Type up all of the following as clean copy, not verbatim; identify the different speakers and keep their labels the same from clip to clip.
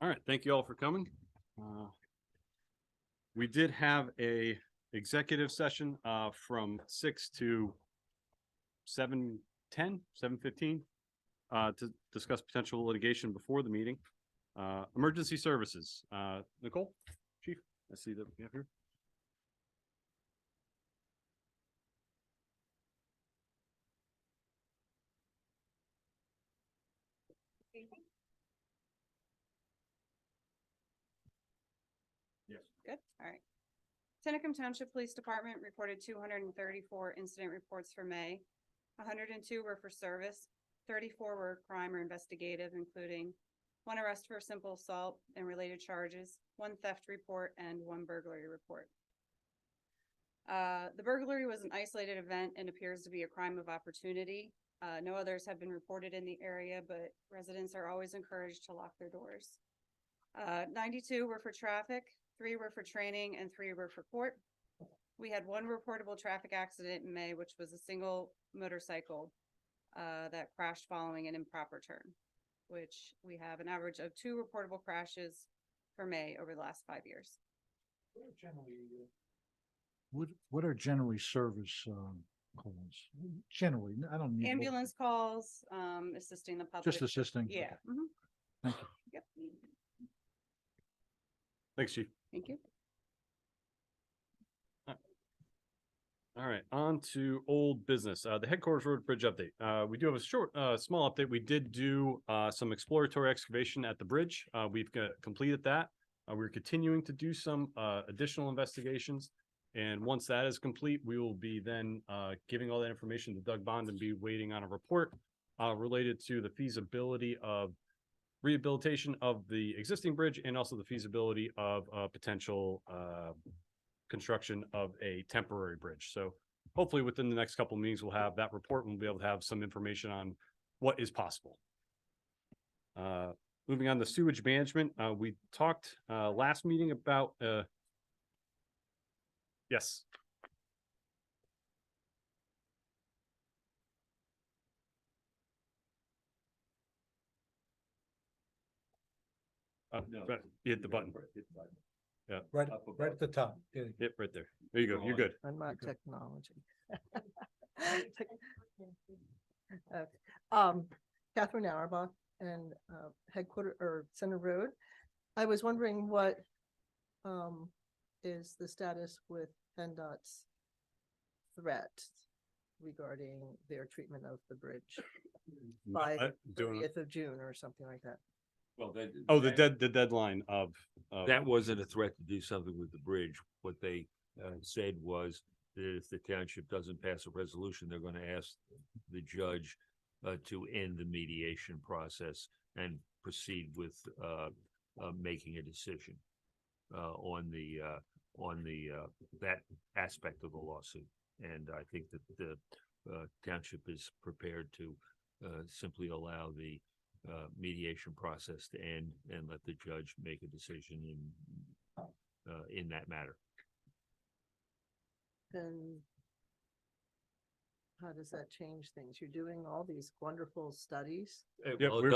Speaker 1: All right, thank you all for coming. We did have a executive session from 6 to 7:10, 7:15 to discuss potential litigation before the meeting. Emergency services. Nicole, Chief, I see that we have here. Yes.
Speaker 2: Good, all right. Tinicum Township Police Department reported 234 incident reports for May. 102 were for service, 34 were crime or investigative, including 1 arrest for simple assault and related charges, 1 theft report, and 1 burglary report. The burglary was an isolated event and appears to be a crime of opportunity. No others have been reported in the area, but residents are always encouraged to lock their doors. 92 were for traffic, 3 were for training, and 3 were for court. We had 1 reportable traffic accident in May, which was a single motorcycle that crashed following an improper turn, which we have an average of 2 reportable crashes for May over the last 5 years.
Speaker 3: What are generally service calls? Generally, I don't need
Speaker 2: Ambulance calls, assisting the public.
Speaker 3: just assisting.
Speaker 2: Yeah.
Speaker 3: Thank you.
Speaker 2: Yep.
Speaker 1: Thanks, Chief.
Speaker 2: Thank you.
Speaker 1: All right, on to old business. The headquarters road bridge update. We do have a short, small update. We did do some exploratory excavation at the bridge. We've completed that. We're continuing to do some additional investigations. And once that is complete, we will be then giving all that information to Doug Bond and be waiting on a report related to the feasibility of rehabilitation of the existing bridge and also the feasibility of potential construction of a temporary bridge. So hopefully within the next couple of meetings, we'll have that report and we'll be able to have some information on what is possible. Moving on to sewage management, we talked last meeting about yes.
Speaker 4: No.
Speaker 1: Hit the button. Yeah.
Speaker 3: Right at the top. Yeah.
Speaker 1: Yep, right there. There you go. You're good.
Speaker 5: I'm not technology. Okay. Catherine Auerbach and headquarters or Center Road. I was wondering what is the status with PennDOT's threat regarding their treatment of the bridge by the 30th of June or something like that.
Speaker 4: Well,
Speaker 1: the deadline of
Speaker 4: that wasn't a threat to do something with the bridge. What they said was that if the township doesn't pass a resolution, they're going to ask the judge to end the mediation process and proceed with making a decision on that aspect of the lawsuit. And I think that the township is prepared to simply allow the mediation process to end and let the judge make a decision in that matter.
Speaker 5: And how does that change things? You're doing all these wonderful studies.
Speaker 4: Well, it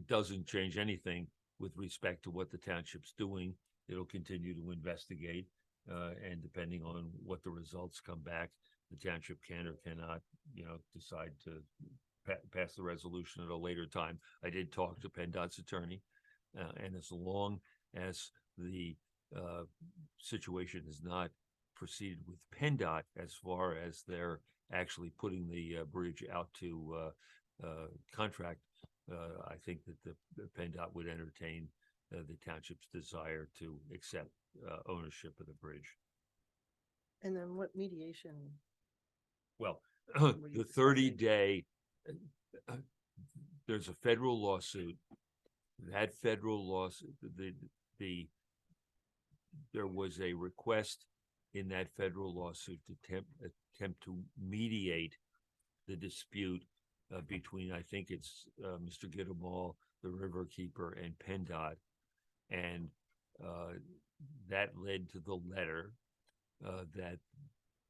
Speaker 4: doesn't change anything with respect to what the township's doing. It'll continue to investigate, and depending on what the results come back, the township can or cannot, decide to pass the resolution at a later time. I did talk to PennDOT's attorney, and as long as the situation has not proceeded with PennDOT as far as they're actually putting the bridge out to contract, I think that the PennDOT would entertain the township's desire to accept ownership of the bridge.
Speaker 5: And then what mediation?
Speaker 4: Well, the 30-day, there's a federal lawsuit. That federal lawsuit, there was a request in that federal lawsuit to attempt to mediate the dispute between, I think it's Mr. Gittemall, the Riverkeeper, and PennDOT. And that led to the letter that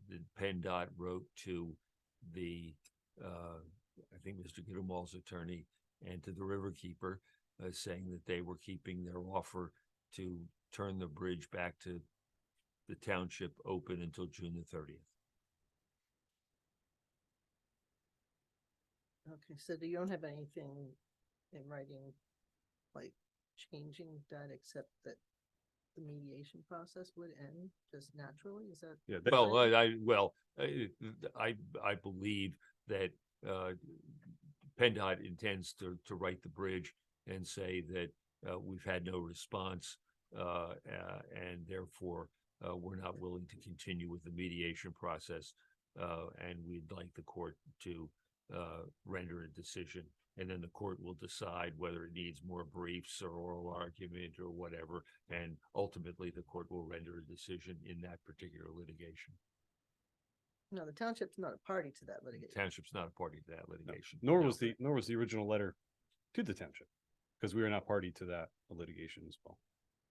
Speaker 4: the PennDOT wrote to the, I think Mr. Gittemall's attorney and to the Riverkeeper, saying that they were keeping their offer to turn the bridge back to the township open until June the 30th.
Speaker 5: Okay, so you don't have anything in writing, like changing that, except that the mediation process would end just naturally? Is that?
Speaker 1: Yeah,
Speaker 4: I believe that PennDOT intends to write the bridge and say that we've had no response and therefore we're not willing to continue with the mediation process and we'd like the court to render a decision. And then the court will decide whether it needs more briefs or oral argument or whatever. And ultimately, the court will render a decision in that particular litigation.
Speaker 5: No, the township's not a party to that litigation.
Speaker 4: Township's not a party to that litigation.
Speaker 1: nor was the original letter to the township, because we are not party to that litigation as well.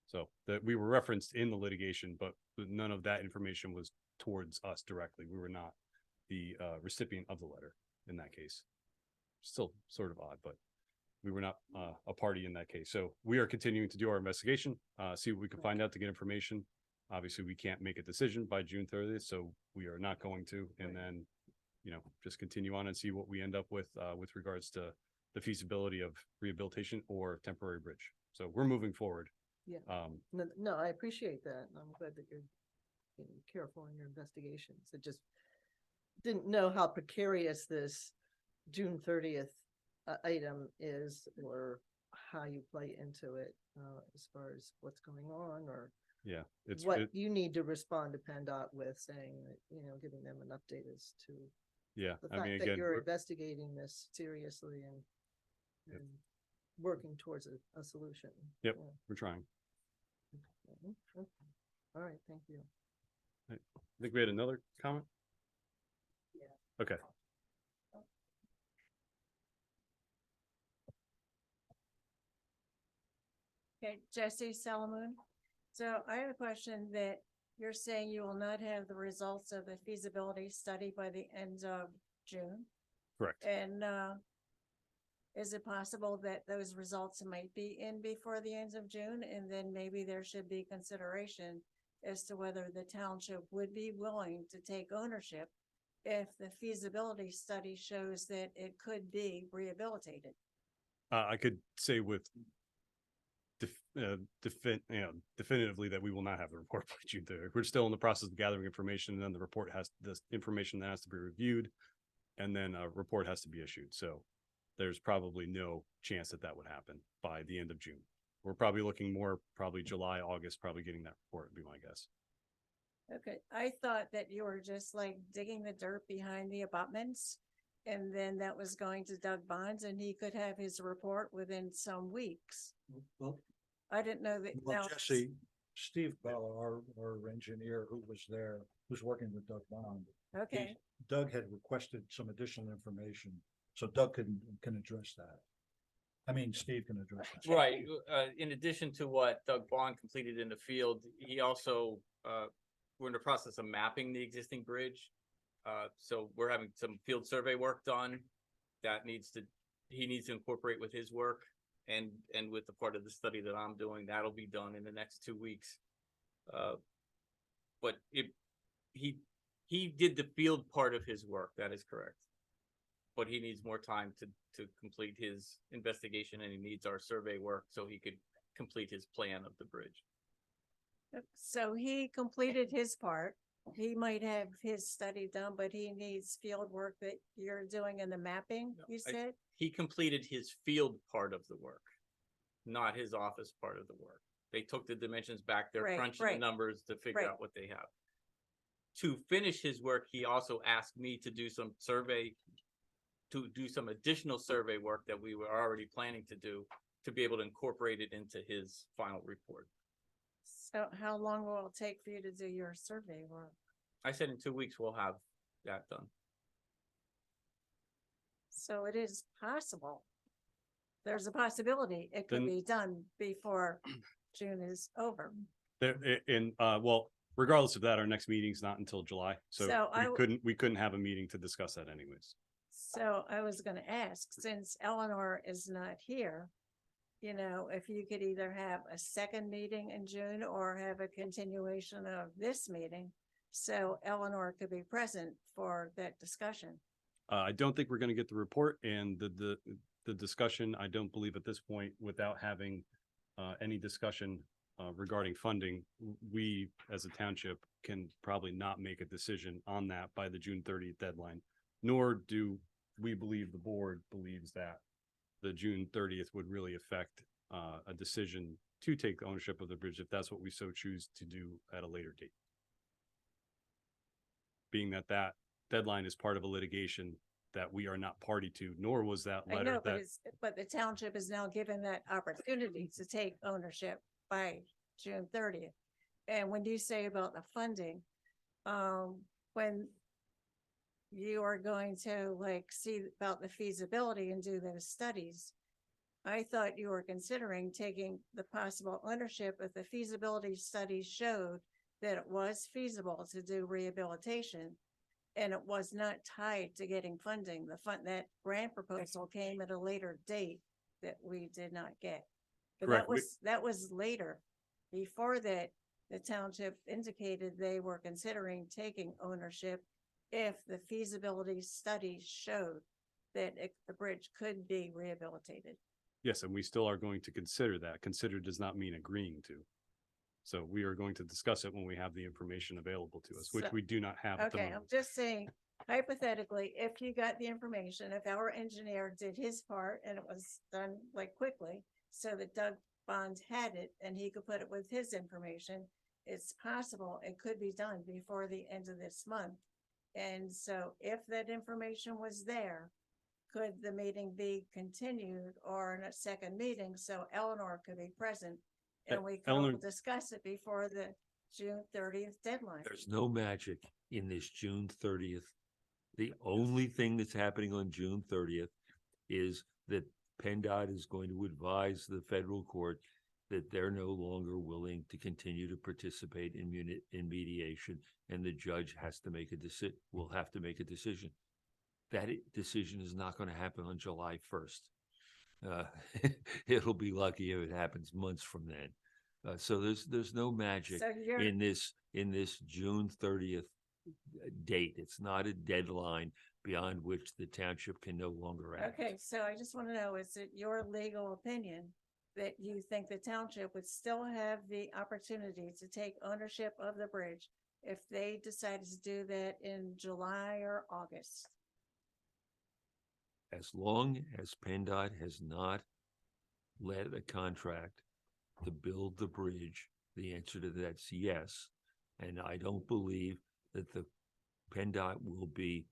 Speaker 1: So that we were referenced in the litigation, but none of that information was towards us directly. We were not the recipient of the letter in that case. Still sort of odd, but we were not a party in that case. So we are continuing to do our investigation, see what we can find out to get information. Obviously, we can't make a decision by June 30th, so we are not going to. And then, just continue on and see what we end up with regards to the feasibility of rehabilitation or temporary bridge. So we're moving forward.
Speaker 5: Yeah. No, I appreciate that. And I'm glad that you're being careful in your investigations. I just didn't know how precarious this June 30th item is, or how you play into it as far as what's going on, or
Speaker 1: Yeah,
Speaker 5: what you need to respond to PennDOT with, saying that, giving them an update as to
Speaker 1: yeah.
Speaker 5: the
Speaker 1: I
Speaker 5: fact
Speaker 1: mean,
Speaker 5: that
Speaker 1: again,
Speaker 5: you're
Speaker 1: we're-
Speaker 5: investigating this seriously and working towards a solution.
Speaker 1: Yep.
Speaker 5: Yeah.
Speaker 1: we're trying.
Speaker 5: Okay. All right, thank you.
Speaker 1: I think we had another comment.
Speaker 5: Yeah.
Speaker 1: Okay.
Speaker 6: Okay, Jesse Salamoon. So I have a question that you're saying you will not have the results of the feasibility study by the end of June.
Speaker 1: Correct.
Speaker 6: And is it possible that those results might be in before the end of June? And then maybe there should be consideration as to whether the township would be willing to take ownership if the feasibility study shows that it could be rehabilitated.
Speaker 1: I could say with definitively that we will not have the report by June 30th. We're still in the process of gathering information, and then this information that has to be reviewed, and then a report has to be issued. So there's probably no chance that would happen by the end of June. We're probably looking more probably July, August, probably getting that report would be my guess.
Speaker 6: Okay, I thought that you were just like digging the dirt behind the abutments. And then that was going to Doug Bonds and he could have his report within some weeks.
Speaker 3: Well,
Speaker 6: I didn't know that. now that's-
Speaker 3: Jesse, Steve Bella, our engineer who was there, who's working with Doug Bond.
Speaker 6: Okay,
Speaker 3: Doug had requested some additional information, so Doug can address that. I mean, Steve can address that.
Speaker 7: Right, in addition to what Doug Bond completed in the field, he also, we're in the process of mapping the existing bridge. So we're having some field survey work done that he needs to incorporate with his work and with the part of the study that I'm doing, that'll be done in the next 2 weeks. But he did the field part of his work, that is correct. But he needs more time to complete his investigation, and he needs our survey work so he could complete his plan of the bridge.
Speaker 6: so he completed his part. He might have his study done, but he needs field work that you're doing in the mapping, you said?
Speaker 7: He completed his field part of the work, not his office part of the work. They took the dimensions back, they're
Speaker 6: Right,
Speaker 7: crunching the
Speaker 6: right.
Speaker 7: numbers to figure
Speaker 6: Right.
Speaker 7: out what they have. To finish his work, he also asked me to do some additional survey work that we were already planning to do to be able to incorporate it into his final report.
Speaker 6: So how long will it take for you to do your survey work?
Speaker 7: I said in 2 weeks, we'll have that done.
Speaker 6: So it is possible. There's a possibility it could
Speaker 1: Then-
Speaker 6: be done before June is over.
Speaker 1: Well, regardless of that, our next meeting's not until July, so
Speaker 6: So I w-
Speaker 1: we couldn't have a meeting to discuss that anyways.
Speaker 6: So I was gonna ask, since Eleanor is not here, you know, if you could either have a second meeting in June or have a continuation of this meeting, so Eleanor could be present for that discussion.
Speaker 1: I don't think we're gonna get the report and the discussion, I don't believe at this point, without having any discussion regarding funding, we as a township can probably not make a decision on that by the June 30th deadline. Nor do we believe the board believes that the June 30th would really affect a decision to take ownership of the bridge if that's what we so choose to do at a later date. Being that that deadline is part of a litigation that we are not party to, nor was that
Speaker 6: I
Speaker 1: letter
Speaker 6: know, but
Speaker 1: that,
Speaker 6: but the township is now given that opportunity to take ownership by June 30th. And when you say about the funding, when you are going to like see about the feasibility and do those studies, I thought you were considering taking the possible ownership if the feasibility study showed that it was feasible to do rehabilitation and it was not tied to getting funding. That grant proposal came at a later date that we did not get. But
Speaker 1: Correct.
Speaker 6: that was later. Before that, the township indicated they were considering taking ownership if the feasibility study showed that the bridge could be rehabilitated.
Speaker 1: yes, and we still are going to consider that. Consider does not mean agreeing to. So we are going to discuss it when we have the information available to us, which
Speaker 6: So-
Speaker 1: we do not have at the
Speaker 6: Okay, I'm
Speaker 1: moment.
Speaker 6: just saying hypothetically, if you got the information, if our engineer did his part and it was done like quickly, so that Doug Bond had it and he could put it with his information, it's possible it could be done before the end of this month. And so if that information was there, could the meeting be continued or in a second meeting so Eleanor could be present? And we could all
Speaker 1: Eleanor-
Speaker 6: discuss it before the June 30th deadline.
Speaker 4: There's no magic in this June 30th. The only thing that's happening on June 30th is that PennDOT is going to advise the federal court that they're no longer willing to continue to participate in mediation, and the judge has to make will have to make a decision. That decision is not going to happen on July 1st. It'll be lucky if it happens months from then. So there's no magic
Speaker 6: So you're,
Speaker 4: in this June 30th date. It's not a deadline beyond which the township can no longer act.
Speaker 6: okay, so I just want to know, is it your legal opinion that you think the township would still have the opportunity to take ownership of the bridge if they decided to do that in July or August?
Speaker 4: As long as PennDOT has not led a contract to build the bridge, the answer to that's yes. And I don't believe that the PennDOT will be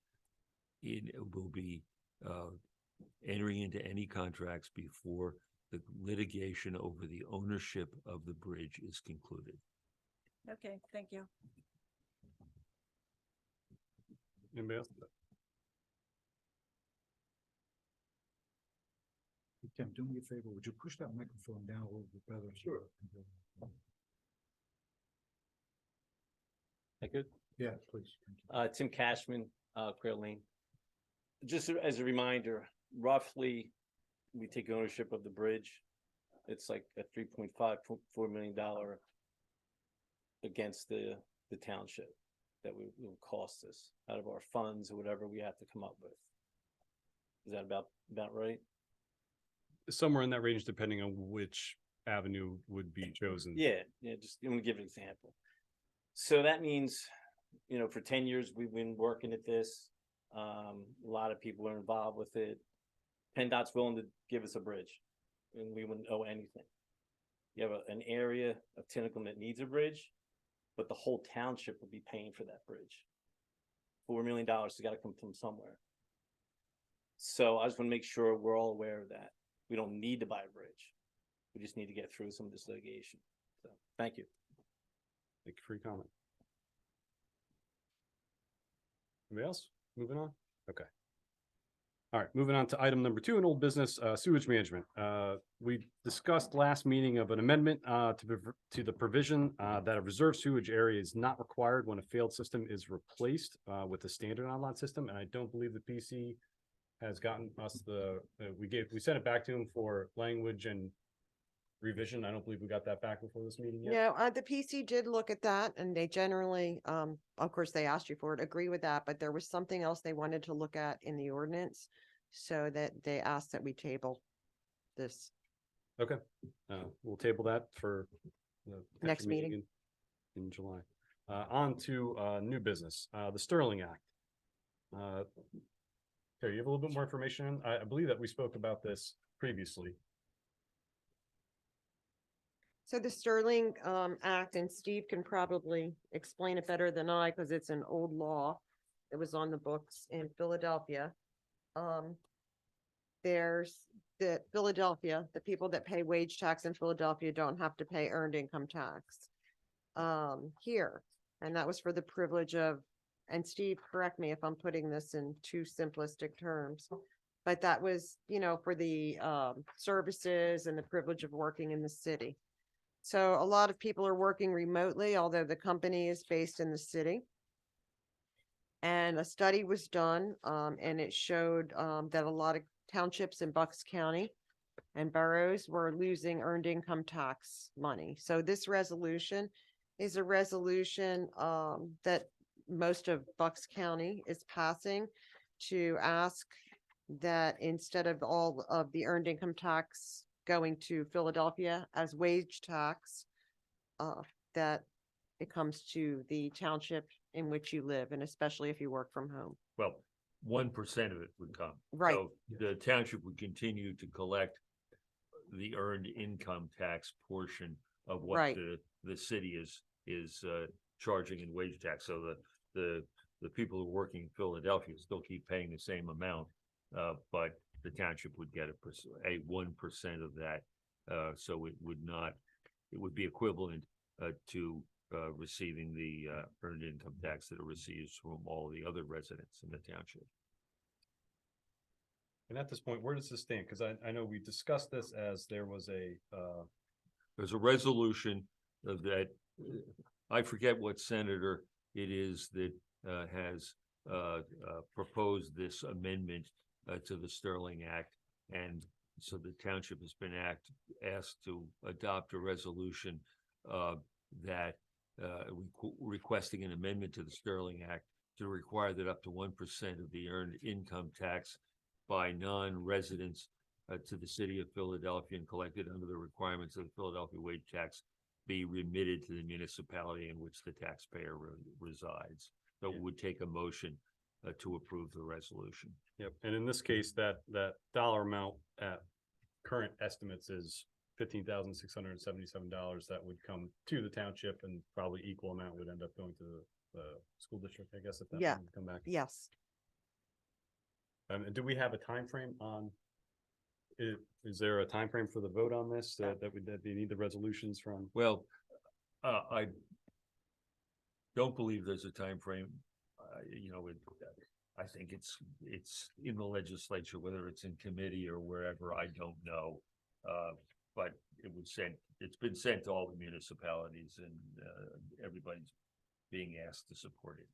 Speaker 4: entering into any contracts before the litigation over the ownership of the bridge is concluded.
Speaker 6: Okay, thank you.
Speaker 1: Anybody else?
Speaker 3: Tim, do me a favor, would you push that microphone down a little bit better? Sure.
Speaker 8: That good?
Speaker 3: Yeah, please. Thank you.
Speaker 8: Tim Cashman, Quail Lane. Just as a reminder, roughly, we take ownership of the bridge. It's like a $3.4 million against the township that will cost us out of our funds or whatever we have to come up with. Is that about right?
Speaker 1: Somewhere in that range, depending on which avenue would be chosen.
Speaker 8: Yeah, just I'm gonna give an example. So that means, for 10 years, we've been working at this. A lot of people are involved with it. PennDOT's willing to give us a bridge and we wouldn't owe anything. You have an area of Tinicum that needs a bridge, but the whole township will be paying for that bridge. $4 million has got to come from somewhere. So I just want to make sure we're all aware of that. We don't need to buy a bridge. We just need to get through some of this litigation. So, thank you.
Speaker 1: Thank you for your comment. Anybody else? Moving on? Okay. All right, moving on to item number 2 in old business, sewage management. We discussed last meeting of an amendment to the provision that a reserve sewage area is not required when a failed system is replaced with a standard on-lot system. And I don't believe the PC has gotten us we sent it back to him for language and revision. I don't believe we got that back before this meeting yet.
Speaker 9: No, the PC did look at that and they generally, of course, they asked you for it, agree with that, but there was something else they wanted to look at in the ordinance. So that they asked that we table this.
Speaker 1: Okay, we'll table that for the
Speaker 9: Next
Speaker 1: potential
Speaker 9: meeting.
Speaker 1: in July. On to, new business, the Sterling Act. Terry, you have a little bit more information? I believe that we spoke about this previously.
Speaker 9: So the Sterling Act, and Steve can probably explain it better than I, because it's an old law. It was on the books in Philadelphia. There's the Philadelphia, the people that pay wage tax in Philadelphia don't have to pay earned income tax. Here, and that was for the privilege of, and Steve, correct me if I'm putting this in too simplistic terms. But that was, for the services and the privilege of working in the city. So a lot of people are working remotely, although the company is based in the city. And a study was done, and it showed that a lot of townships in Bucks County and boroughs were losing earned income tax money. So this resolution is a resolution that most of Bucks County is passing to ask that instead of all of the earned income tax going to Philadelphia as wage tax, that it comes to the township in which you live, and especially if you work from home.
Speaker 4: Well, 1% of it would come.
Speaker 9: Right.
Speaker 4: So the township would continue to collect the earned income tax portion of what
Speaker 9: Right.
Speaker 4: the city is charging in wage tax. So the people who are working in Philadelphia still keep paying the same amount, but the township would get a 1% of that. So it would be equivalent to receiving the earned income tax that it receives from all the other residents in the township.
Speaker 1: And at this point, where does this stand? Because I know we discussed this as there was
Speaker 4: There's a resolution that I forget what senator it is that has proposed this amendment to the Sterling Act. And so the township has been asked to adopt a resolution that requesting an amendment to the Sterling Act to require that up to 1% of the earned income tax by non-residents to the city of Philadelphia and collected under the requirements of the Philadelphia wage tax be remitted to the municipality in which the taxpayer resides. So it would take a motion to approve the resolution.
Speaker 1: Yep, and in this case, that dollar amount at current estimates is $15,677 that would come to the township, and probably equal amount would end up going to the school district, I guess, if that
Speaker 9: Yeah.
Speaker 1: would come back.
Speaker 9: Yes.
Speaker 1: And do we have a time frame on? Is there a time frame for the vote on this that we need the resolutions from?
Speaker 4: Well, I don't believe there's a time frame. I think it's in the legislature, whether it's in committee or wherever, I don't know. But it's been sent to all the municipalities, and everybody's being asked to support it.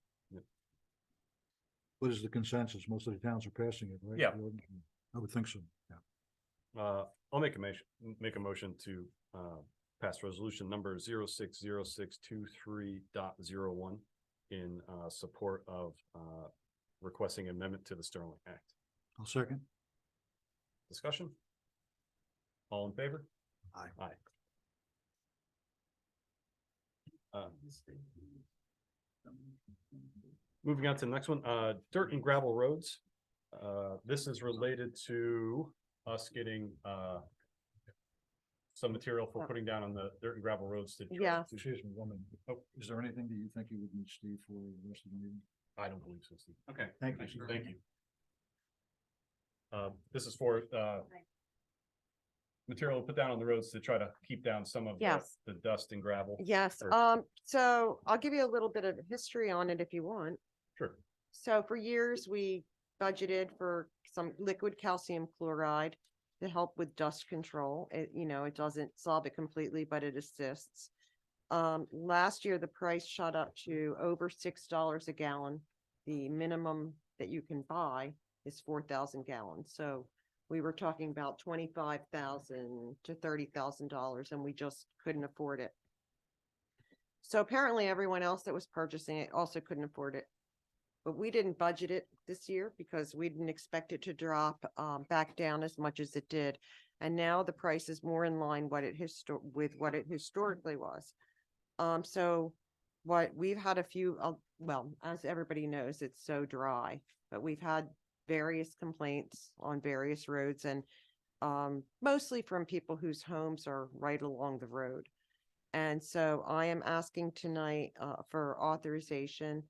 Speaker 3: What is the consensus? Most of the towns are passing it, right?
Speaker 4: Yeah.
Speaker 3: I would think so, yeah.
Speaker 1: I'll make a motion to pass resolution number 060623.01 in support of requesting amendment to the Sterling Act.
Speaker 3: I'll second.
Speaker 1: Discussion? All in favor?
Speaker 3: Aye.
Speaker 1: Aye. Moving on to the next one, dirt and gravel roads. This is related to us getting some material for putting down on the dirt and gravel roads to.
Speaker 9: Yeah.
Speaker 3: Excuse me, woman. Oh, is there anything that you think you would need Steve for the rest of the meeting?
Speaker 1: I don't believe so, Steve. Okay.
Speaker 3: Thank you, sir.
Speaker 1: Thank you. This is for material put down on the roads to try to keep down some of
Speaker 9: Yes.
Speaker 1: the dust and gravel.
Speaker 9: Yes.
Speaker 1: Or-
Speaker 9: So I'll give you a little bit of history on it if you want.
Speaker 1: Sure.
Speaker 9: So for years, we budgeted for some liquid calcium chloride to help with dust control. It doesn't solve it completely, but it assists. Last year, the price shot up to over $6 a gallon. The minimum that you can buy is 4,000 gallons. So we were talking about $25,000 to $30,000 and we just couldn't afford it. So apparently everyone else that was purchasing it also couldn't afford it. But we didn't budget it this year because we didn't expect it to drop back down as much as it did. And now the price is more in line with what it historically was. So what we've had a few, well, as everybody knows, it's so dry, but we've had various complaints on various roads and mostly from people whose homes are right along the road. And so I am asking tonight for authorization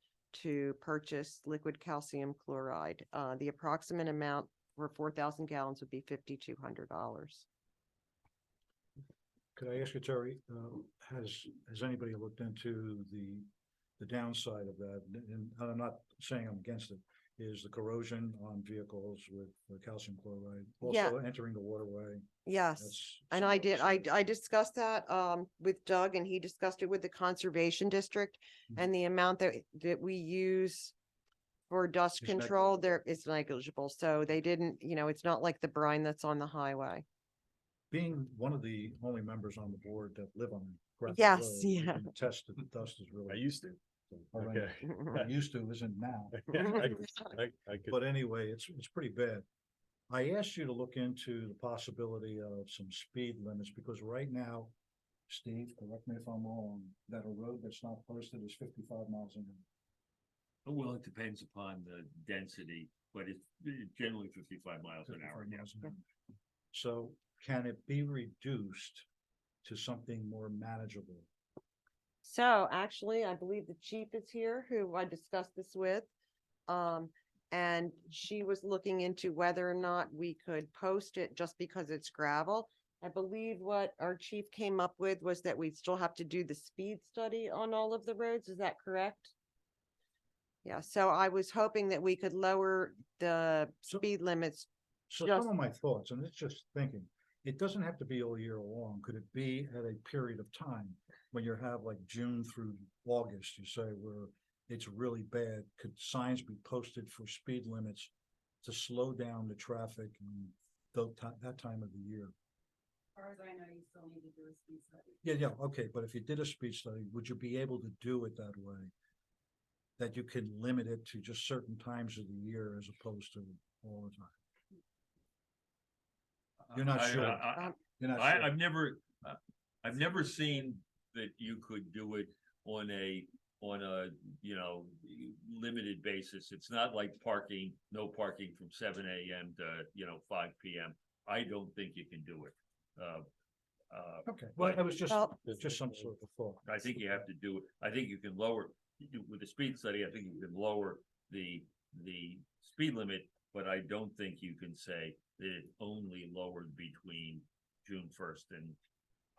Speaker 9: to purchase liquid calcium chloride. The approximate amount for 4,000 gallons would be $5,200.
Speaker 3: Could I ask you, Terry, has anybody looked into the downside of that? And I'm not saying I'm against it, is the corrosion on vehicles with the calcium chloride
Speaker 9: Yeah.
Speaker 3: also entering the waterway?
Speaker 9: Yes.
Speaker 3: That's-
Speaker 9: And I discussed that with Doug and he discussed it with the conservation district
Speaker 3: Mhm.
Speaker 9: and the amount that we use for dust
Speaker 3: Is
Speaker 9: control there is negligible. So they didn't, it's not like the brine that's on the highway.
Speaker 3: Being one of the only members on the board that live on gravel
Speaker 9: Yes,
Speaker 3: road, I
Speaker 9: yeah.
Speaker 3: can attest that the dust is
Speaker 1: I
Speaker 3: really.
Speaker 1: used to.
Speaker 3: horrendous.
Speaker 1: Okay.
Speaker 3: Used to, isn't now.
Speaker 1: I could.
Speaker 3: But anyway, it's pretty bad. I asked you to look into the possibility of some speed limits because right now, Steve, correct me if I'm wrong, that a road that's not posted is 55 miles an hour.
Speaker 4: Well, it depends upon the density, but it's generally 55 miles an hour.
Speaker 3: 55
Speaker 4: Yeah.
Speaker 3: miles an hour. So can it be reduced to something more manageable?
Speaker 9: So actually, I believe the chief is here who I discussed this with. And she was looking into whether or not we could post it just because it's gravel. I believe what our chief came up with was that we still have to do the speed study on all of the roads. Is that correct? Yeah, so I was hoping that we could lower the
Speaker 3: So-
Speaker 9: speed limits.
Speaker 3: So
Speaker 9: Just-
Speaker 3: some of my thoughts, and it's just thinking, it doesn't have to be all year long. Could it be at a period of time when you have like June through August, you say where it's really bad? Could signs be posted for speed limits to slow down the traffic and that time of the year?
Speaker 2: As far as I know, you still need to do a speed study.
Speaker 3: Yeah, okay, but if you did a speed study, would you be able to do it that way? That you can limit it to just certain times of the year as opposed to all the time? You're not sure. You're not sure.
Speaker 4: I've never seen that you could do it on a, limited basis. It's not like parking, no parking from 7 AM to, 5 PM. I don't think you can do it.
Speaker 3: Okay, well, I was just
Speaker 9: Well-
Speaker 3: some sort of thought.
Speaker 4: I think you have to do it. I think you can lower, with the speed study, I think you can lower the speed limit, but I don't think you can say that it only lowered between June 1st and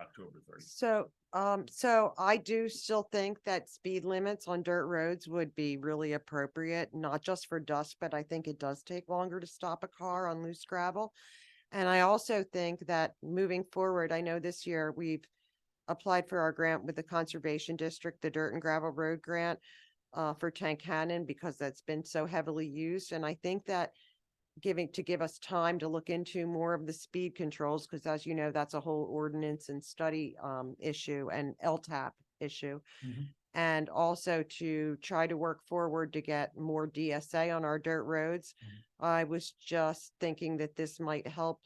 Speaker 4: October 30th.
Speaker 9: So I do still think that speed limits on dirt roads would be really appropriate, not just for dust, but I think it does take longer to stop a car on loose gravel. And I also think that moving forward, I know this year we've applied for our grant with the Conservation District, the Dirt and Gravel Road Grant for Tank Cannon because that's been so heavily used. And I think that give us time to look into more of the speed controls, because as you know, that's a whole ordinance and study issue and LTAP issue.
Speaker 3: Mhm.
Speaker 9: And also to try to work forward to get more DSA on our dirt roads. I was just thinking that this might help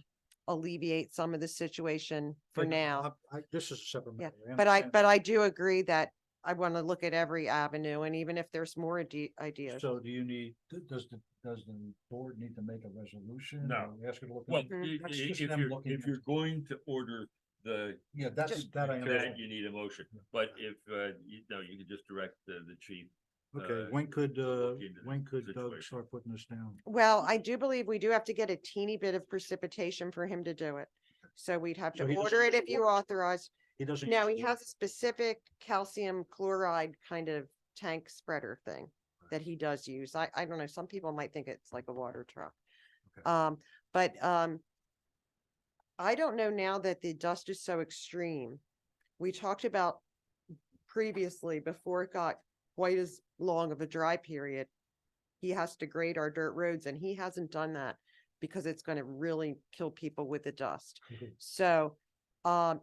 Speaker 9: alleviate some of the situation for now.
Speaker 3: This is a separate
Speaker 9: Yeah,
Speaker 3: matter.
Speaker 9: but
Speaker 3: understand.
Speaker 9: I do agree that I want to look at every avenue, and even if there's more ideas.
Speaker 3: So do you need, does the board need to make a resolution?
Speaker 4: No.
Speaker 3: or Ask her to look.
Speaker 4: Well,
Speaker 3: into-
Speaker 9: Mhm.
Speaker 3: That's
Speaker 4: if
Speaker 3: just them looking
Speaker 4: if
Speaker 3: at-
Speaker 4: you're going to order the
Speaker 3: Yeah, that's, that I
Speaker 4: that,
Speaker 3: understand.
Speaker 4: you need a motion, but if, you can just direct the chief.
Speaker 3: Okay,
Speaker 4: look into the
Speaker 3: when could Doug
Speaker 4: situation.
Speaker 3: start putting this down?
Speaker 9: Well, I do believe we do have to get a teeny bit of precipitation for him to do it. So we'd have
Speaker 3: So
Speaker 9: to
Speaker 3: he doesn't
Speaker 9: order it
Speaker 3: use
Speaker 9: if you
Speaker 3: water?
Speaker 9: authorize.
Speaker 3: He doesn't.
Speaker 9: No,
Speaker 3: use
Speaker 9: he
Speaker 3: water?
Speaker 9: has a specific calcium chloride kind of tank spreader thing that he does use. I don't know, some people might think it's like a water truck.
Speaker 3: Okay.
Speaker 9: But I don't know now that the dust is so extreme. We talked about previously, before it got quite as long of a dry period, he has to grade our dirt roads and he hasn't done that. because it's gonna really kill people with the dust. So,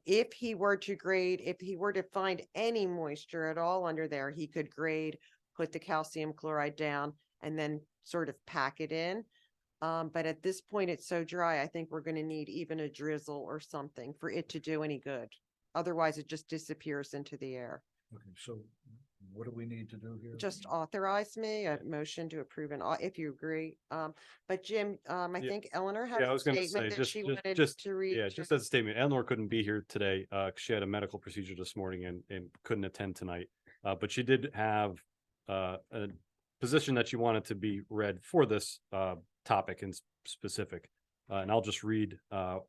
Speaker 9: if he were to grade, if he were to find any moisture at all under there, he could grade, put the calcium chloride down and then sort of pack it in. But at this point, it's so dry, I think we're gonna need even a drizzle or something for it to do any good. Otherwise, it just disappears into the air.
Speaker 3: Okay, so what do we need to do here?
Speaker 9: Just authorize me a motion to approve if you agree. But Jim, I
Speaker 1: Yeah.
Speaker 9: think Eleanor had
Speaker 1: Yeah, I
Speaker 9: a
Speaker 1: was gonna say,
Speaker 9: statement that
Speaker 1: just,
Speaker 9: she
Speaker 1: just,
Speaker 9: wanted
Speaker 1: just,
Speaker 9: to read.
Speaker 1: yeah, just as a statement, Eleanor couldn't be here today, 'cause she had a medical procedure this morning and couldn't attend tonight. But she did have, a position that she wanted to be read for this, topic in specific. And I'll just read,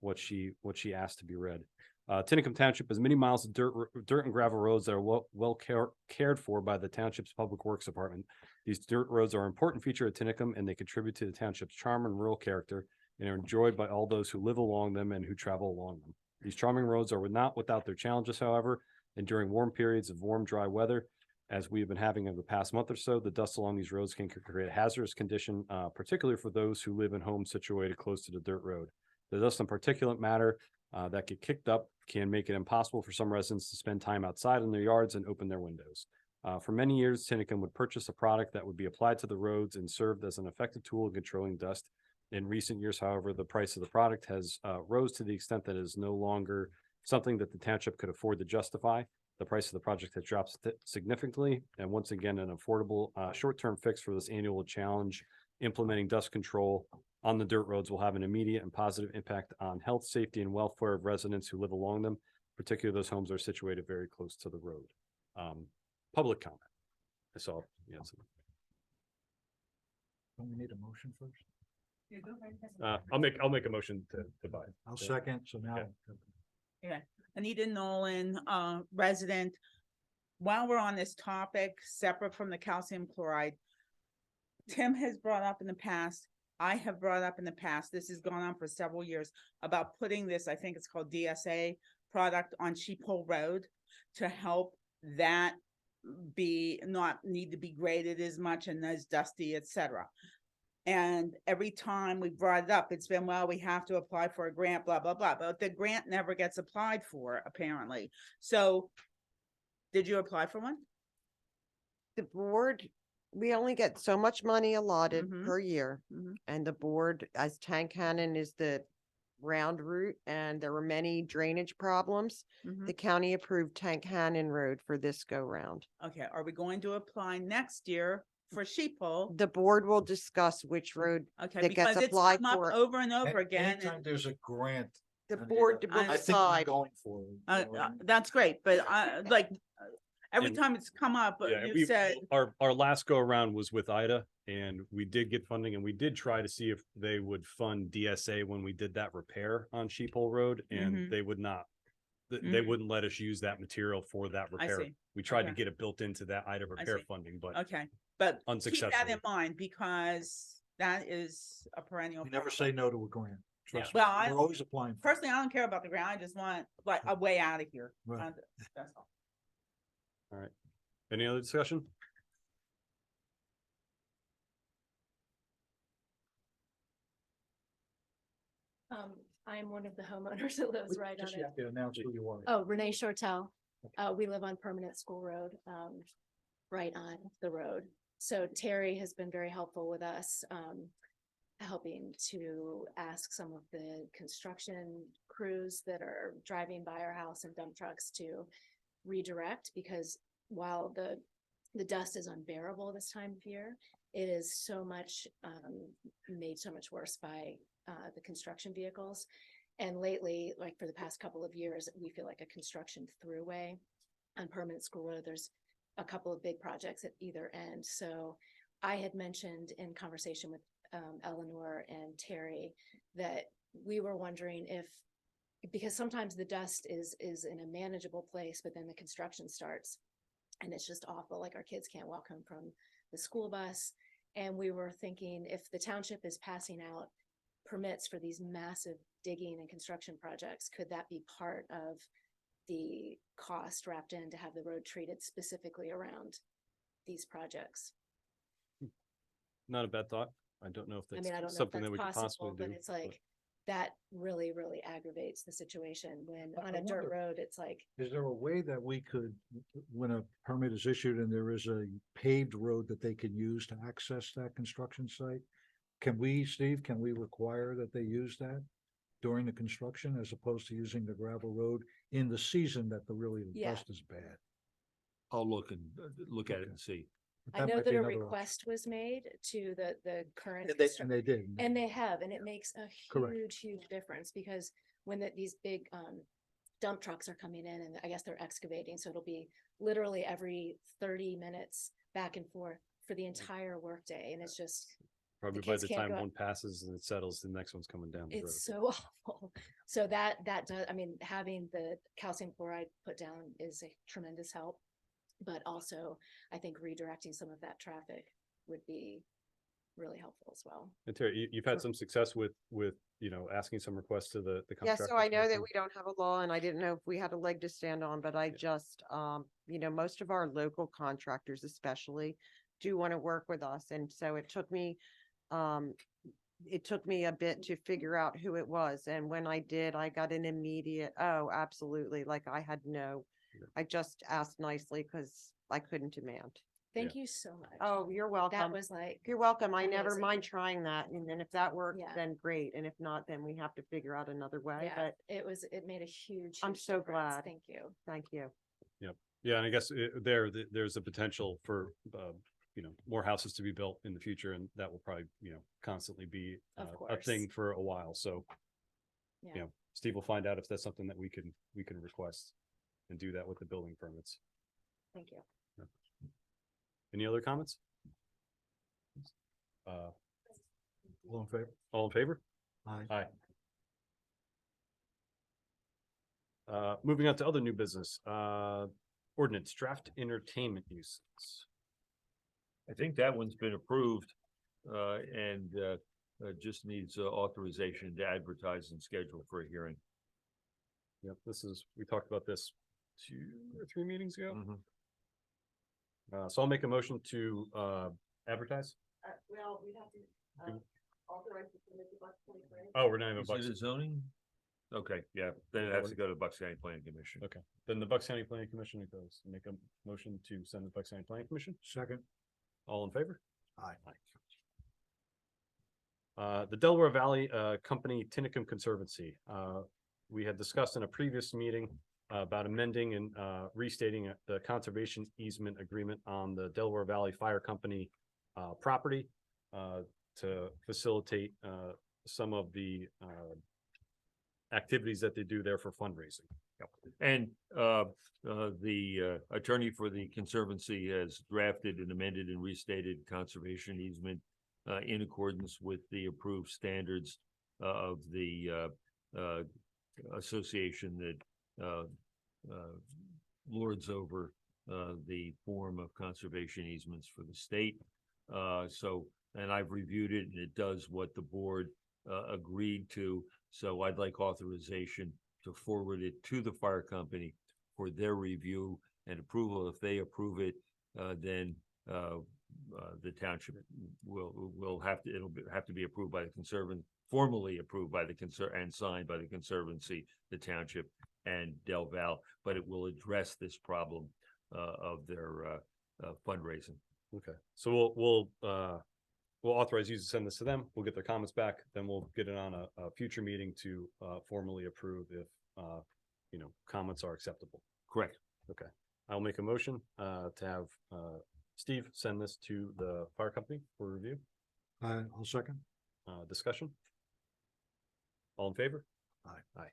Speaker 1: what she asked to be read. Tinicum Township has many miles of dirt and gravel roads that are well cared for by the township's Public Works Department. These dirt roads are an important feature of Tinicum, and they contribute to the township's charm and rural character, and are enjoyed by all those who live along them and who travel along them. These charming roads are not without their challenges, however, and during warm periods of warm, dry weather, as we've been having over the past month or so, the dust along these roads can create a hazardous condition, particularly for those who live in homes situated close to the dirt road. The dust and particulate matter that get kicked up can make it impossible for some residents to spend time outside in their yards and open their windows. For many years, Tinicum would purchase a product that would be applied to the roads and served as an effective tool in controlling dust. In recent years, however, the price of the product has rose to the extent that it is no longer something that the township could afford to justify. The price of the project has dropped significantly, and once again, an affordable short-term fix for this annual challenge implementing dust control on the dirt roads will have an immediate and positive impact on health, safety, and welfare of residents who live along them, particularly those homes that are situated very close to the road. Public comment. I saw, yes.
Speaker 3: Don't we need a motion first?
Speaker 1: I'll make a motion to buy.
Speaker 3: I'll
Speaker 1: Yeah.
Speaker 3: second, so now.
Speaker 10: Yeah, Anita Nolan, resident. While we're on this topic, separate from the calcium chloride, Tim has brought up in the past, I have brought up in the past, this has gone on for several years, about putting this, I think it's called DSA product on Sheep Hole Road to help that be, not need to be graded as much and as dusty, etc. And every time we brought it up, it's been, well, we have to apply for a grant, blah, blah, blah, but the grant never gets applied for, apparently. So did you apply for one?
Speaker 9: The board, we only get so much money allotted
Speaker 10: Mhm.
Speaker 9: per year.
Speaker 10: Mhm.
Speaker 9: And the board, as Tank Cannon is the round route and there were many drainage problems,
Speaker 10: Mhm.
Speaker 9: the county approved Tank Cannon Road for this go round.
Speaker 10: Okay, are we going to apply next year for Sheep Hole?
Speaker 9: The board will discuss which road
Speaker 10: Okay,
Speaker 9: that gets
Speaker 10: because it's
Speaker 9: applied
Speaker 10: come up
Speaker 9: for.
Speaker 10: over and over again.
Speaker 3: Anytime
Speaker 10: and,
Speaker 3: there's a grant.
Speaker 9: The
Speaker 3: Anita,
Speaker 9: board will
Speaker 10: I
Speaker 3: I think we're
Speaker 9: decide.
Speaker 3: going for it. you know what I mean?
Speaker 10: That's great, but every
Speaker 1: And-
Speaker 10: time it's come up,
Speaker 1: Yeah,
Speaker 10: you said,
Speaker 1: our last go around was with Ida, and we did get funding, and we did try to see if they would fund DSA when we did that repair on Sheep Hole Road, and
Speaker 10: Mhm.
Speaker 1: they would not. They
Speaker 10: Mhm.
Speaker 1: wouldn't let us use that material for that
Speaker 10: I
Speaker 1: repair.
Speaker 10: see.
Speaker 1: We tried to
Speaker 10: Okay.
Speaker 1: get it built into that Ida repair
Speaker 10: see.
Speaker 1: funding, but
Speaker 10: okay, but keep that
Speaker 1: unsuccessfully.
Speaker 10: in mind because that is a perennial.
Speaker 3: You never
Speaker 10: problem.
Speaker 3: say no to a grant. Trust me.
Speaker 10: Well, I-
Speaker 3: We're always applying. for it.
Speaker 10: Personally, I don't care about the grant. I just want like a way out of here.
Speaker 3: Right.
Speaker 10: That's all.
Speaker 1: Any other discussion?
Speaker 11: I'm one of the homeowners that lives right on
Speaker 3: Just
Speaker 11: it.
Speaker 3: you have to announce who you are.
Speaker 11: Oh, Renee Shortell. We live on Permanent School Road, right on the road. So Terry has been very helpful with us, helping to ask some of the construction crews that are driving by our house and dump trucks to redirect, because while the dust is unbearable this time of year, it is so much, made so much worse by the construction vehicles. And lately, like for the past couple of years, we feel like a construction throughway on Permanent School Road. There's a couple of big projects at either end. So I had mentioned in conversation with Eleanor and Terry that we were wondering if, because sometimes the dust is in a manageable place, but then the construction starts and it's just awful. Like our kids can't walk home from the school bus. And we were thinking if the township is passing out permits for these massive digging and construction projects, could that be part of the cost wrapped in to have the road treated specifically around these projects?
Speaker 1: Not a bad thought. I don't know if
Speaker 11: I
Speaker 1: that's
Speaker 11: mean, I don't know if
Speaker 1: something that
Speaker 11: that's
Speaker 1: we could
Speaker 11: possible,
Speaker 1: possibly
Speaker 11: but
Speaker 1: do.
Speaker 11: it's like, that really, really aggravates the situation when
Speaker 3: I
Speaker 11: on a dirt
Speaker 3: wonder-
Speaker 11: road, it's like,
Speaker 3: Is there a way that we could, when a permit is issued and there is a paved road that they can use to access that construction site? Can we, Steve, can we require that they use that during the construction as opposed to using the gravel road in the season that the
Speaker 11: Yeah.
Speaker 3: dust is bad?
Speaker 4: I'll look and look at it
Speaker 3: Okay.
Speaker 4: and see.
Speaker 11: I
Speaker 3: That
Speaker 11: know
Speaker 3: might
Speaker 11: that
Speaker 3: be
Speaker 11: a
Speaker 3: another option.
Speaker 11: request was made to the current.
Speaker 3: And they did.
Speaker 11: And they have, and it makes a
Speaker 3: Correct.
Speaker 11: huge difference because when these big dump trucks are coming in and I guess they're excavating, so it'll be literally every 30 minutes back and forth for the entire workday. And it's just,
Speaker 1: Probably by
Speaker 11: kids
Speaker 1: the
Speaker 11: can't
Speaker 1: time
Speaker 11: go-
Speaker 1: one passes and it settles, the next one's coming down the road.
Speaker 11: it's so awful. So that does, I mean, having the calcium chloride put down is a tremendous help. But also, I think redirecting some of that traffic would be really helpful as well.
Speaker 1: And Terry, you've had some success with, asking some requests to the
Speaker 9: Yeah, so I
Speaker 1: contractors
Speaker 9: know that
Speaker 1: working?
Speaker 9: we don't have a law and I didn't know if we had a leg to stand on, but I just, most of our local contractors especially do want to work with us. And so it took me a bit to figure out who it was. And when I did, I got an immediate, oh, absolutely. Like I just asked nicely because I couldn't demand.
Speaker 11: Thank you so much.
Speaker 9: Oh, you're
Speaker 11: That
Speaker 9: welcome.
Speaker 11: was like,
Speaker 9: You're welcome. I never
Speaker 11: amazing.
Speaker 9: mind trying that. And then if that works,
Speaker 11: Yeah.
Speaker 9: then great. And if not, then we have to figure out another way.
Speaker 11: yeah,
Speaker 9: But
Speaker 11: it made a huge.
Speaker 9: I'm
Speaker 11: huge
Speaker 9: so
Speaker 11: difference.
Speaker 9: glad.
Speaker 11: Thank you.
Speaker 9: thank you.
Speaker 1: Yeah, and I guess there's a potential for, more houses to be built in the future, and that will probably, constantly be
Speaker 11: Of
Speaker 1: a thing
Speaker 11: course.
Speaker 1: for a while. So,
Speaker 11: Yeah.
Speaker 1: Steve will find out if that's something that we can request and do that with the building permits.
Speaker 11: Thank you.
Speaker 1: Any other comments?
Speaker 3: All in favor?
Speaker 1: All in favor?
Speaker 3: Aye.
Speaker 1: Aye. Moving on to other new business, ordinance draft entertainment uses.
Speaker 4: I think that one's been approved, and just needs authorization to advertise and schedule for a hearing.
Speaker 1: Yep, we talked about this 2 or 3 meetings ago. So I'll make a motion to, advertise.
Speaker 9: Well, we have to
Speaker 1: Do-
Speaker 9: authorize the.
Speaker 1: Oh, we're not even
Speaker 4: Is it a
Speaker 1: Bucks.
Speaker 4: zoning? Okay, yeah, then it has to go to Bucks County Planning Commission.
Speaker 1: Okay, then the Bucks County Planning Commission goes, make a motion to send the Bucks County Planning Commission.
Speaker 3: Second?
Speaker 1: All in favor?
Speaker 3: Aye.
Speaker 1: The Delaware Valley Company Tinicum Conservancy. We had discussed in a previous meeting about amending and restating the conservation easement agreement on the Delaware Valley Fire Company property to facilitate some of the activities that they do there for fundraising.
Speaker 4: And the attorney for the Conservancy has drafted and amended and restated conservation easement in accordance with the approved standards of the association that lords over the form of conservation easements for the state. And I've reviewed it and it does what the board agreed to. So I'd like authorization to forward it to the fire company for their review and approval. If they approve it, then the township will have to, have to be approved by the formally approved by the and signed by the Conservancy, the township and Del Val, but it will address this problem of their fundraising.
Speaker 1: Okay, so we'll authorize you to send this to them. We'll get their comments back, then we'll get it on a future meeting to formally approve if comments are acceptable.
Speaker 4: Correct.
Speaker 1: Okay, I'll make a motion to have Steve send this to the fire company for review.
Speaker 3: I'll second.
Speaker 1: Discussion. All in favor?
Speaker 3: Aye.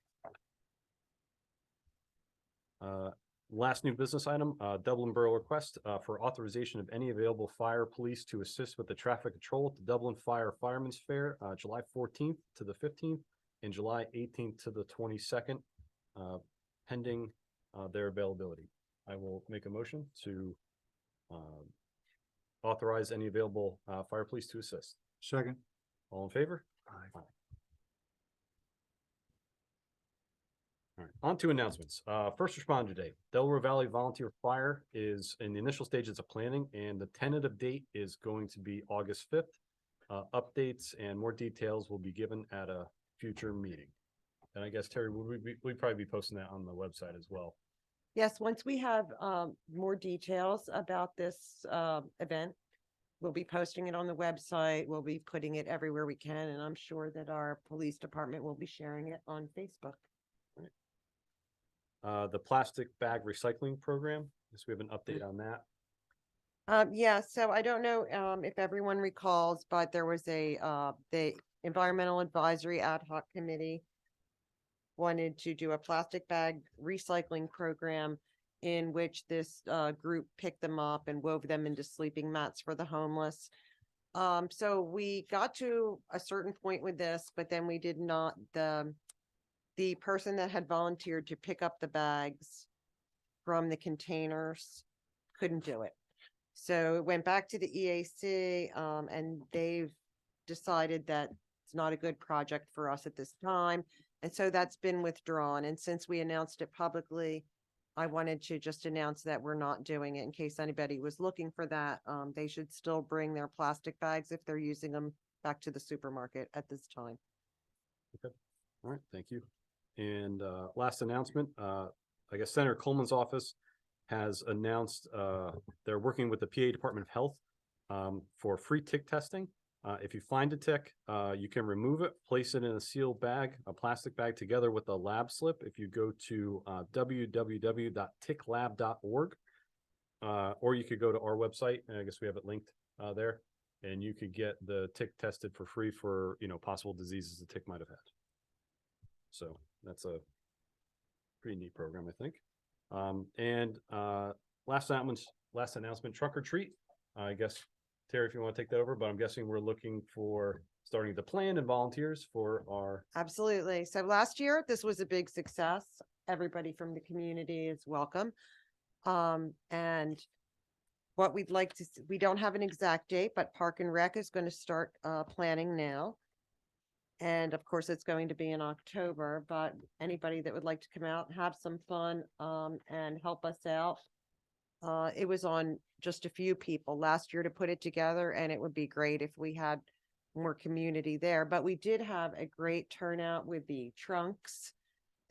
Speaker 1: Aye. Last new business item, Dublin Borough request for authorization of any available fire police to assist with the traffic control at the Dublin Firemen's Fair, July 14th to the 15th and July 18th to the 22nd, pending their availability. I will make a motion to authorize any available fire police to assist.
Speaker 3: Second?
Speaker 1: All in favor?
Speaker 3: Aye.
Speaker 1: All right, on to announcements. First responder day, Delaware Valley Volunteer Fire is in the initial stages of planning and the tentative date is going to be August 5th. updates and more details will be given at a future meeting. And I guess Terry, we'd probably be posting that on the website as well.
Speaker 9: Yes, once we have more details about this event, we'll be posting it on the website. We'll be putting it everywhere we can, and I'm sure that our police department will be sharing it on Facebook.
Speaker 1: The plastic bag recycling program, guess we have an update on that.
Speaker 9: Yeah, so I don't know if everyone recalls, but there was the Environmental Advisory Ad Hoc Committee wanted to do a plastic bag recycling program in which this group picked them up and wove them into sleeping mats for the homeless. So we got to a certain point with this, but then we did not, the person that had volunteered to pick up the bags from the containers couldn't do it. So it went back to the EAC, and they've decided that it's not a good project for us at this time. And so that's been withdrawn. And since we announced it publicly, I wanted to just announce that we're not doing it in case anybody was looking for that. They should still bring their plastic bags if they're using them back to the supermarket at this time.
Speaker 1: Okay. All right. Thank you. And last announcement, I guess Senator Coleman's office has announced they're working with the PA Department of Health for free tick testing. If you find a tick, you can remove it, place it in a sealed bag, a plastic bag together with a lab slip. If you go to www.ticklab.org, or you could go to our website, and I guess we have it linked there, and you could get the tick tested for free for, possible diseases the tick might have had. So that's a pretty neat program, I think. And last announcement, trunk or treat. I guess, Terry, if you want to take that over, but I'm guessing we're looking for starting to plan and volunteers for our.
Speaker 9: Absolutely. So last year, this was a big success. Everybody from the community is welcome. And what we'd like to, we don't have an exact date, but Park and Rec is going to start planning now. And of course, it's going to be in October, but anybody that would like to come out, have some fun, and help us out. It was on just a few people last year to put it together, and it would be great if we had more community there. But we did have a great turnout with the trunks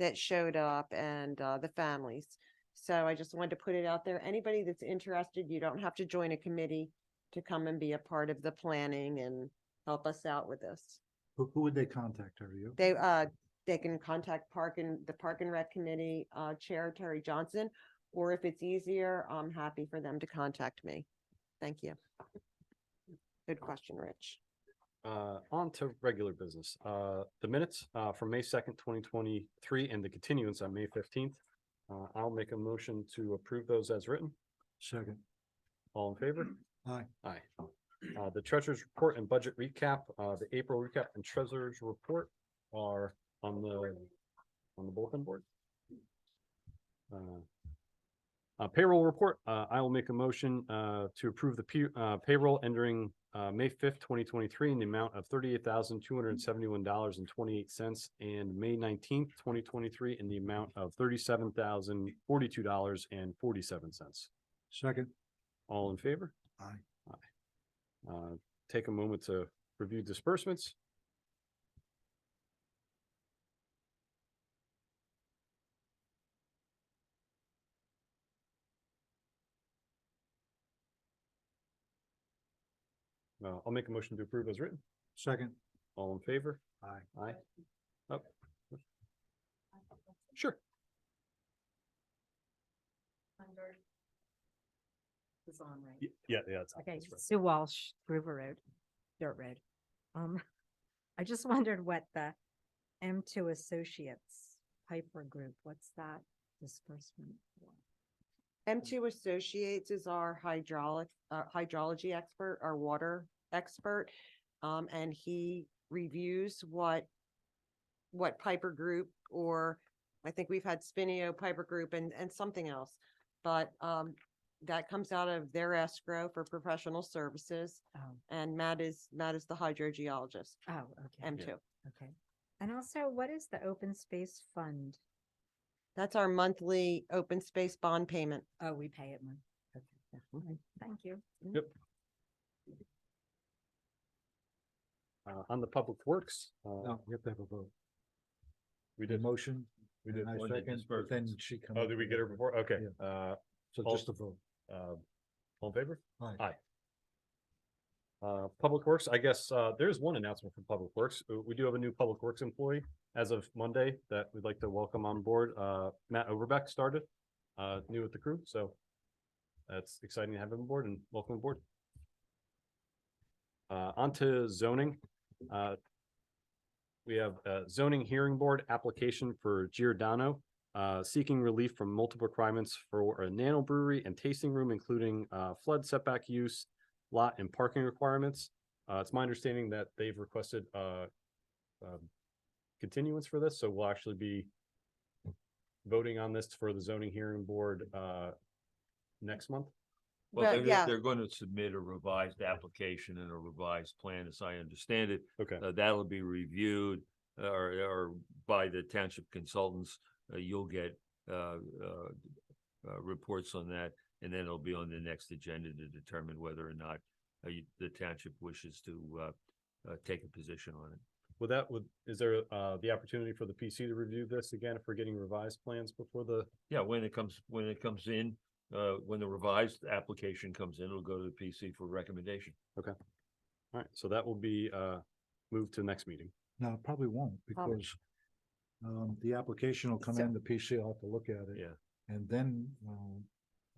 Speaker 9: that showed up and the families. So I just wanted to put it out there. Anybody that's interested, you don't have to join a committee to come and be a part of the planning and help us out with this.
Speaker 3: Who would they contact? Are you?
Speaker 9: They can contact the Park and Rec Committee Chair Terry Johnson, or if it's easier, I'm happy for them to contact me. Thank you. Good question, Rich.
Speaker 1: On to regular business. The minutes from May 2nd, 2023, and the continuance on May 15th. I'll make a motion to approve those as written.
Speaker 3: Second.
Speaker 1: All in favor?
Speaker 3: Aye.
Speaker 1: Aye. The treasurer's report and budget recap, the April recap and treasurer's report are on the bulletin board. Payroll report, I will make a motion to approve the payroll entering May 5th, 2023 in the amount of $38,271.28 and May 19th, 2023 in the amount of $37,042.47.
Speaker 3: Second.
Speaker 1: All in favor?
Speaker 3: Aye.
Speaker 1: Take a moment to review disbursements. I'll make a motion to approve as written.
Speaker 3: Second.
Speaker 1: All in favor?
Speaker 3: Aye.
Speaker 1: Aye. Up. Sure.
Speaker 12: Is on, right?
Speaker 1: Yeah. It's
Speaker 12: Okay,
Speaker 1: that's right.
Speaker 12: Sue Walsh, River Road, Dirt Road. I just wondered what the M2 Associates Piper Group, what's that disbursement for?
Speaker 9: M2 Associates is our hydrology expert, our water expert. And he reviews what Piper Group, or I think we've had Spinio, Piper Group, and something else. But that comes out of their escrow for professional services.
Speaker 12: Oh,
Speaker 9: And Matt is the hydrogeologist,
Speaker 12: oh, okay.
Speaker 9: M2.
Speaker 12: Okay. And also, what is the Open Space Fund?
Speaker 9: That's our monthly open space bond payment.
Speaker 12: Oh, we pay it month. Okay. Thank you.
Speaker 1: Yep. On the Public Works,
Speaker 3: No, we have to have a vote.
Speaker 1: we
Speaker 3: The
Speaker 1: did,
Speaker 3: motion.
Speaker 4: We did
Speaker 3: and I
Speaker 4: one to
Speaker 3: second, but then
Speaker 4: disbursements.
Speaker 3: she come.
Speaker 1: oh,
Speaker 3: up
Speaker 1: did we
Speaker 3: with
Speaker 1: get her
Speaker 3: it.
Speaker 1: before? Okay,
Speaker 3: Yeah. So
Speaker 1: all-
Speaker 3: just a vote.
Speaker 1: all in favor?
Speaker 3: Aye.
Speaker 1: Public Works, I guess, there's one announcement from Public Works. We do have a new Public Works employee as of Monday that we'd like to welcome on board. Matt Overbeck started, new with the crew, so that's exciting to have him aboard and welcome aboard. On to zoning. We have a zoning hearing board application for Giordano, seeking relief from multiple requirements for a nano brewery and tasting room, including flood setback use, lot and parking requirements. It's my understanding that they've requested continuance for this, so we'll actually be voting on this for the zoning hearing board next month.
Speaker 4: Well,
Speaker 9: But, yeah.
Speaker 4: they're going to submit a revised application and a revised plan, as I understand it.
Speaker 1: Okay,
Speaker 4: That'll be reviewed or by the township consultants. You'll get reports on that, and then it'll be on the next agenda to determine whether or not the township wishes to take a position on it.
Speaker 1: is there the opportunity for the PC to review this again if we're getting revised plans before the?
Speaker 4: Yeah, when it comes in, when the revised application comes in, it'll go to the PC for recommendation.
Speaker 1: All right, so that will be moved to next meeting.
Speaker 3: No, it probably won't because the application will come
Speaker 9: So-
Speaker 3: in, the PC will have to look at it.
Speaker 4: Yeah.
Speaker 3: And then.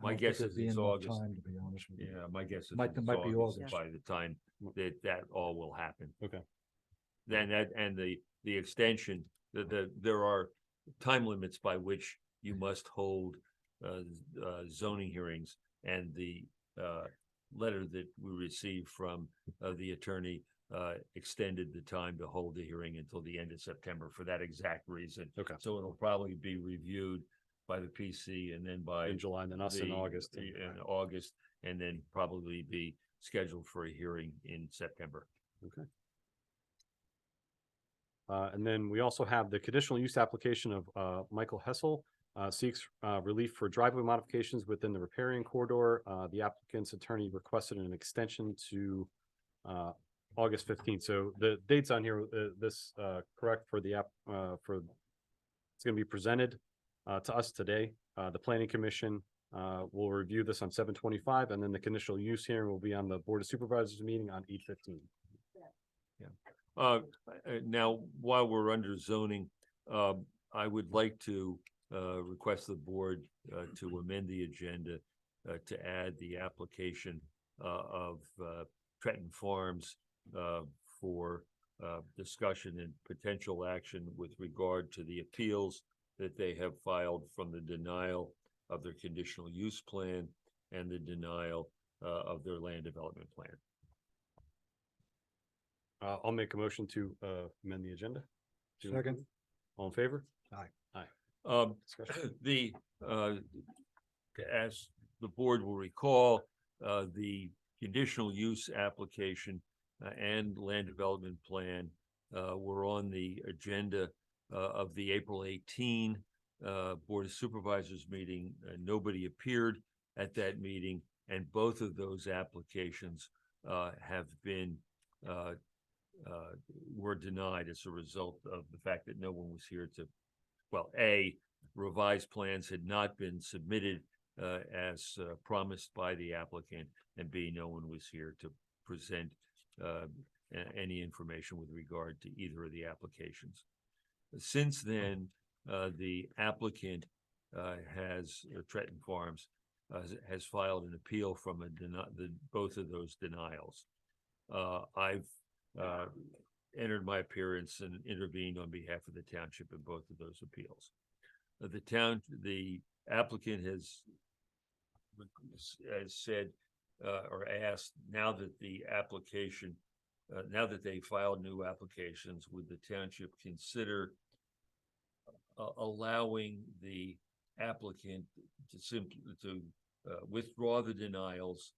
Speaker 3: I
Speaker 4: My
Speaker 3: don't
Speaker 4: guess
Speaker 3: think
Speaker 4: is
Speaker 3: it'd be
Speaker 4: it's
Speaker 3: enough
Speaker 4: August.
Speaker 3: Time, to be honest with you.
Speaker 4: Yeah, my guess is
Speaker 3: Might
Speaker 4: it's
Speaker 3: be
Speaker 4: August
Speaker 3: August.
Speaker 4: by the time that all will happen.
Speaker 1: Okay.
Speaker 4: Then the extension, there are time limits by which you must hold zoning hearings, and the letter that we received from the attorney extended the time to hold the hearing until the end of September for that exact reason.
Speaker 1: Okay.
Speaker 4: So it'll probably be reviewed by the PC and then by
Speaker 1: In July and then us in August.
Speaker 4: in August, and then probably be scheduled for a hearing in September.
Speaker 1: Okay. And then we also have the conditional use application of Michael Hessel, seeks relief for driveway modifications within the riparian corridor. The applicant's attorney requested an extension to August 15th. So the dates on here, this correct for the it's going to be presented to us today. The planning commission will review this on 7/25, and then the conditional use hearing will be on the Board of Supervisors meeting on 8/15.
Speaker 4: Now, while we're under zoning, I would like to request the board to amend the agenda to add the application of Trenton Farms for discussion and potential action with regard to the appeals that they have filed from the denial of their conditional use plan and the denial of their land development plan.
Speaker 1: I'll make a motion to amend the agenda.
Speaker 3: Second.
Speaker 1: All in favor? Discussion.
Speaker 4: As the board will recall, the conditional use application and land development plan were on the agenda of the April 18 Board of Supervisors meeting. Nobody appeared at that meeting, and both of those applications have been were denied as a result of the fact that no one was here to, well, revised plans had not been submitted as promised by the applicant, and B, no one was here to present any information with regard to either of the applications. Since then, the applicant Trenton Farms, has filed an appeal from both of those denials. I've entered my appearance and intervened on behalf of the township in both of those appeals. The applicant has said or asked, now that the application, now that they filed new applications, would the township consider allowing the applicant to withdraw the denials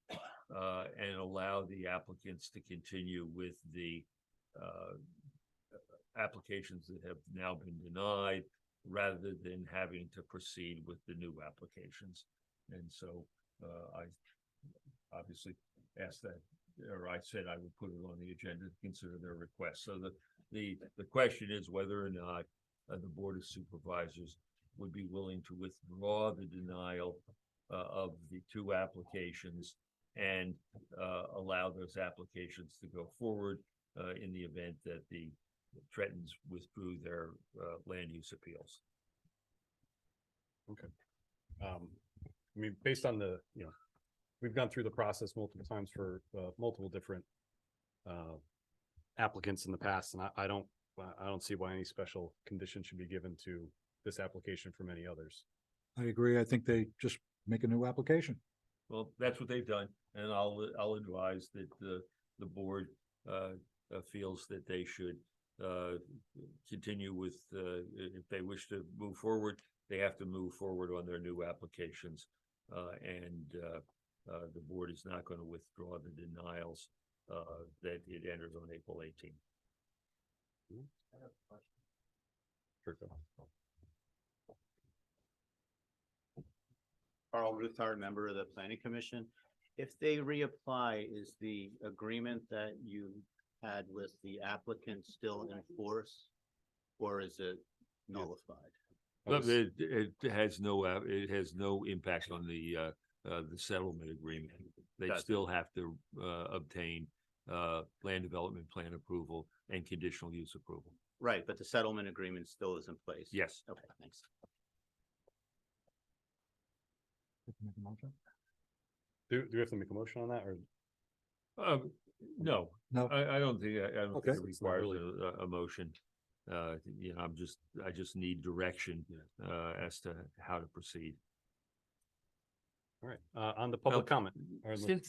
Speaker 4: and allow the applicants to continue with the applications that have now been denied, rather than having to proceed with the new applications. And so I obviously ask that or I said I would put it on the agenda to consider their request. So the question is whether or not the Board of Supervisors would be willing to withdraw the denial of the two applications and allow those applications to go forward in the event that the Tretons withdrew their land use appeals.
Speaker 1: I mean, based on the, we've gone through the process multiple times for multiple different applicants in the past, and I don't see why any special condition should be given to this application from any others.
Speaker 3: I agree. I think they just make a new application.
Speaker 4: Well, that's what they've done, and I'll advise that the board feels that they should continue with, if they wish to move forward, they have to move forward on their new applications. And the board is not going to withdraw the denials that it entered on April 18th.
Speaker 1: Sure, go.
Speaker 13: Carl, retired member of the planning commission. If they reapply, is the agreement that you had with the applicant still in force? Or is it nullified?
Speaker 4: But it has no impact on the settlement agreement. They
Speaker 13: Gotcha.
Speaker 4: still have to obtain land development plan approval and conditional use approval.
Speaker 13: Right, but the settlement agreement still is in place?
Speaker 4: Yes.
Speaker 13: Okay, thanks.
Speaker 3: Make a motion?
Speaker 1: Do we have to make a motion on that, or?
Speaker 4: No,
Speaker 3: No.
Speaker 4: I don't think
Speaker 3: Okay.
Speaker 4: it requires a motion. I just need direction as to how to proceed.
Speaker 1: All right, on the public comment. or
Speaker 4: Since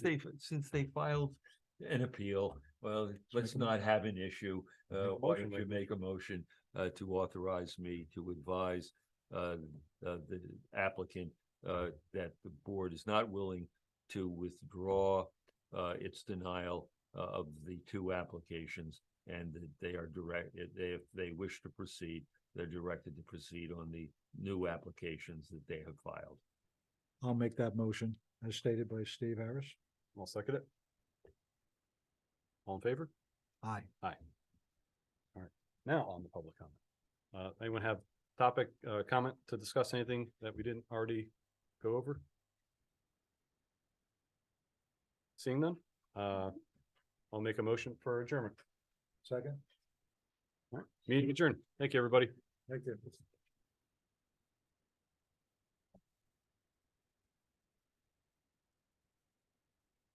Speaker 4: they filed an appeal, well, let's not have an issue. Why don't you make a motion to authorize me to advise the applicant that the board is not willing to withdraw its denial of the two applications, and that they are if they wish to proceed, they're directed to proceed on the new applications that they have filed.
Speaker 3: I'll make that motion as stated by Steve Harris.
Speaker 1: I'll second it. All in favor?
Speaker 3: Aye.
Speaker 1: Aye. All right, now on the public comment. Anyone have topic, comment to discuss anything that we didn't already go over? Seeing none, I'll make a motion for adjournment.
Speaker 3: Second.
Speaker 1: All right, meeting adjourned. Thank you, everybody.
Speaker 3: Thank you.